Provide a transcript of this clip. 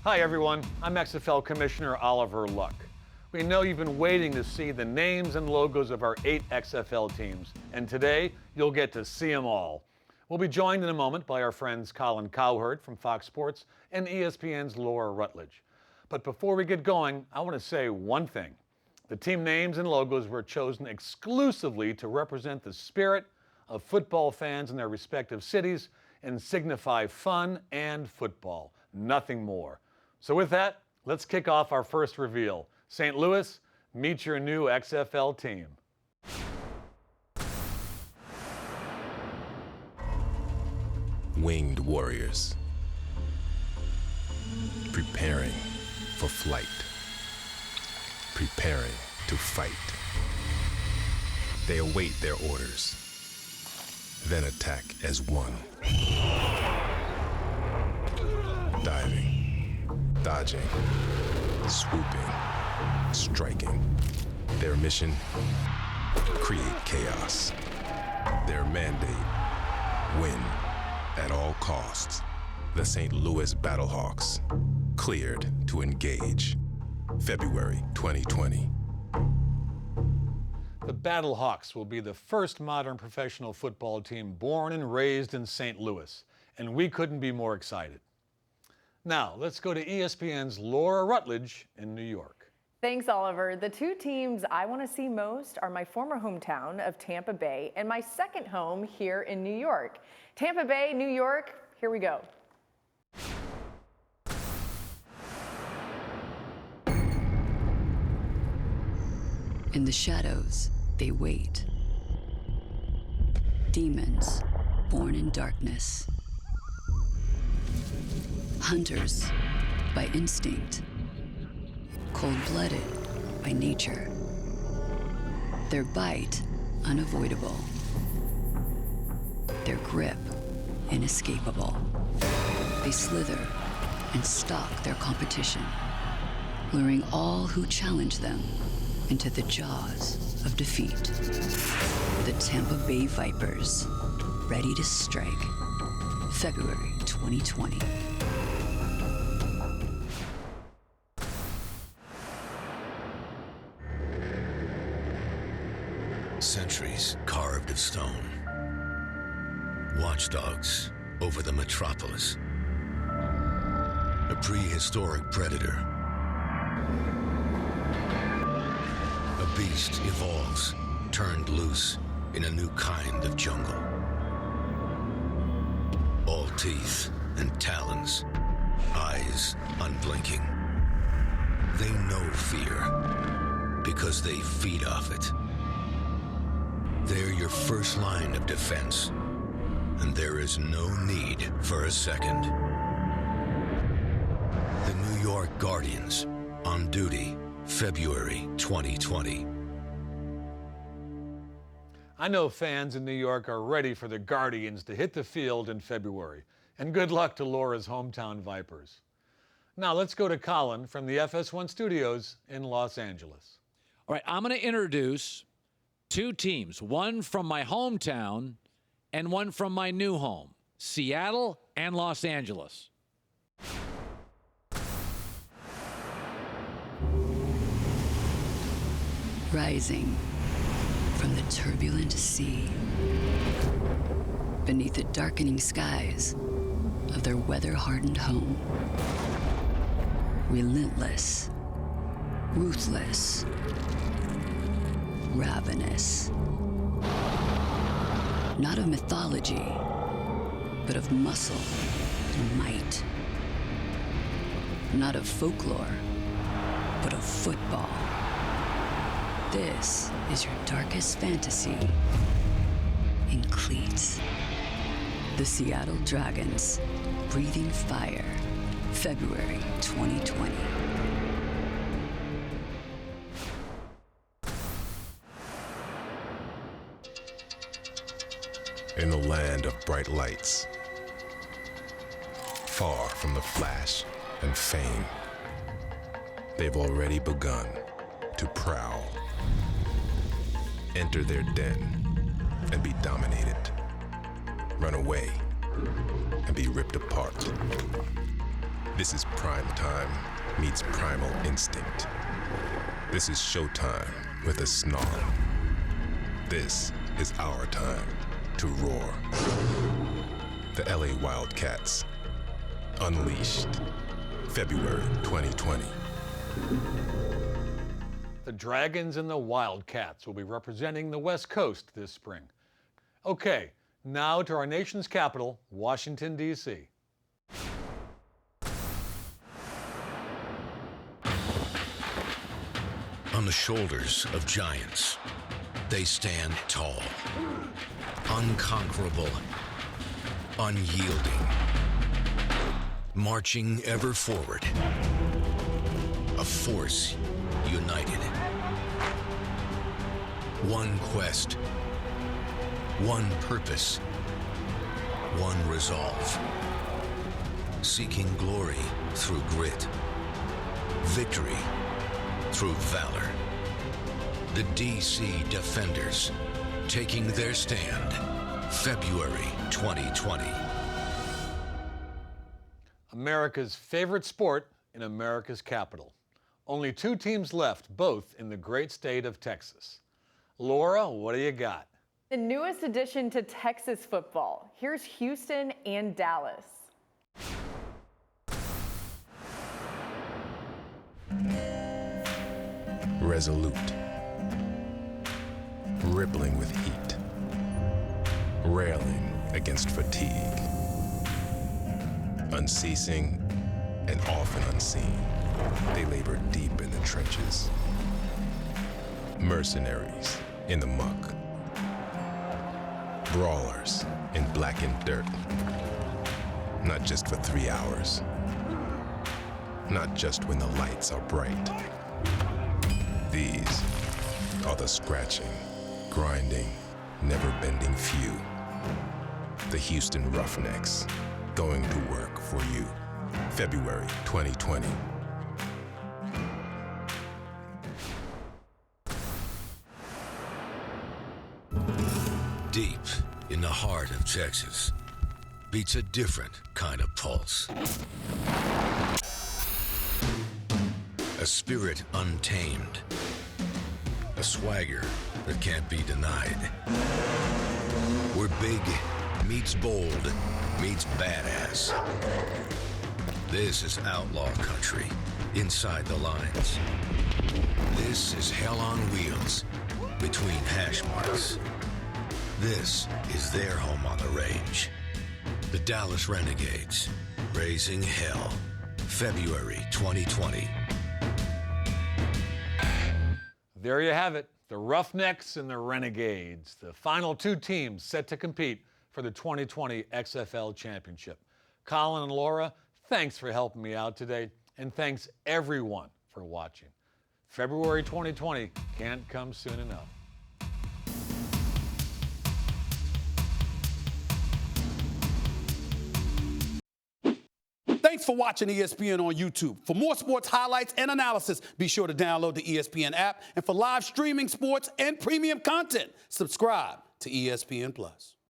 Hi everyone, I'm XFL Commissioner Oliver Luck. We know you've been waiting to see the names and logos of our 8 XFL teams, and today you'll get to see them all. We'll be joined in a moment by our friends Colin Cowherd from Fox Sports and ESPN's Laura Rutledge. But before we get going, I want to say one thing. The team names and logos were chosen exclusively to represent the spirit of football fans in their respective cities and signify fun and football, nothing more. So with that, let's kick off our first reveal. St. Louis, meet your new XFL team. Winged warriors, preparing for flight, preparing to fight. They await their orders, then attack as one. Diving, dodging, swooping, striking. Their mission, create chaos. Their mandate, win at all costs. The St. Louis BattleHawks, cleared to engage. February 2020. The BattleHawks will be the first modern professional football team born and raised in St. Louis, and we couldn't be more excited. Now, let's go to ESPN's Laura Rutledge in New York. Thanks, Oliver. The two teams I want to see most are my former hometown of Tampa Bay and my second home here in New York. Tampa Bay, New York, here we go. In the shadows, they wait. Demons, born in darkness. Hunters, by instinct. Cold-blooded, by nature. Their bite, unavoidable. Their grip, inescapable. They slither and stalk their competition, luring all who challenge them into the jaws of defeat. The Tampa Bay Vipers, ready to strike. February 2020. Centuries carved of stone. Watchdogs over the metropolis. A prehistoric predator. A beast evolves, turned loose in a new kind of jungle. All teeth and talons, eyes unblinking. They know fear because they feed off it. They're your first line of defense, and there is no need for a second. The New York Guardians, on duty, February 2020. I know fans in New York are ready for the Guardians to hit the field in February, and good luck to Laura's hometown Vipers. Now let's go to Colin from the FS1 studios in Los Angeles. All right, I'm going to introduce two teams, one from my hometown and one from my new home, Seattle and Los Angeles. Rising from the turbulent sea, beneath the darkening skies of their weather-hardened home. Relentless, ruthless, ravenous. Not of mythology, but of muscle and might. Not of folklore, but of football. This is your darkest fantasy in cleats. The Seattle Dragons, breathing fire, February 2020. In the land of bright lights, far from the flash and fame, they've already begun to prowl, enter their den and be dominated, run away and be ripped apart. This is prime time meets primal instinct. This is showtime with a snarl. This is our time to roar. The LA Wildcats, unleashed, February 2020. The Dragons and the Wildcats will be representing the West Coast this spring. Okay, now to our nation's capital, Washington, D.C. On the shoulders of giants, they stand tall, unconquerable, unyielding, marching ever forward, a force united. One quest, one purpose, one resolve. Seeking glory through grit, victory through valor. The DC Defenders, taking their stand, February 2020. America's favorite sport in America's capital. Only 2 teams left, both in the great state of Texas. Laura, what do you got? The newest addition to Texas football. Here's Houston and Dallas. Resolute, rippling with heat, railing against fatigue, unceasing and often unseen, they labor deep in the trenches. Mercenaries in the muck, brawlers in blackened dirt, not just for 3 hours, not just when the lights are bright. These are the scratching, grinding, never-bending few. The Houston Roughnecks, going to work for you. February 2020. Deep in the heart of Texas beats a different kind of pulse. A spirit untamed. A swagger that can't be denied. Where big meets bold meets badass. This is outlaw country, inside the lines. This is hell on wheels, between hash marks. This is their home on the range. The Dallas Renegades, raising hell, February 2020. There you have it, the Roughnecks and the Renegades, the final 2 teams set to compete for the 2020 XFL Championship. Colin and Laura, thanks for helping me out today, and thanks everyone for watching. February 2020 can't come soon enough. Thanks for watching ESPN on YouTube. For more sports highlights and analysis, be sure to download the ESPN app. And for live streaming sports and premium content, subscribe to ESPN+.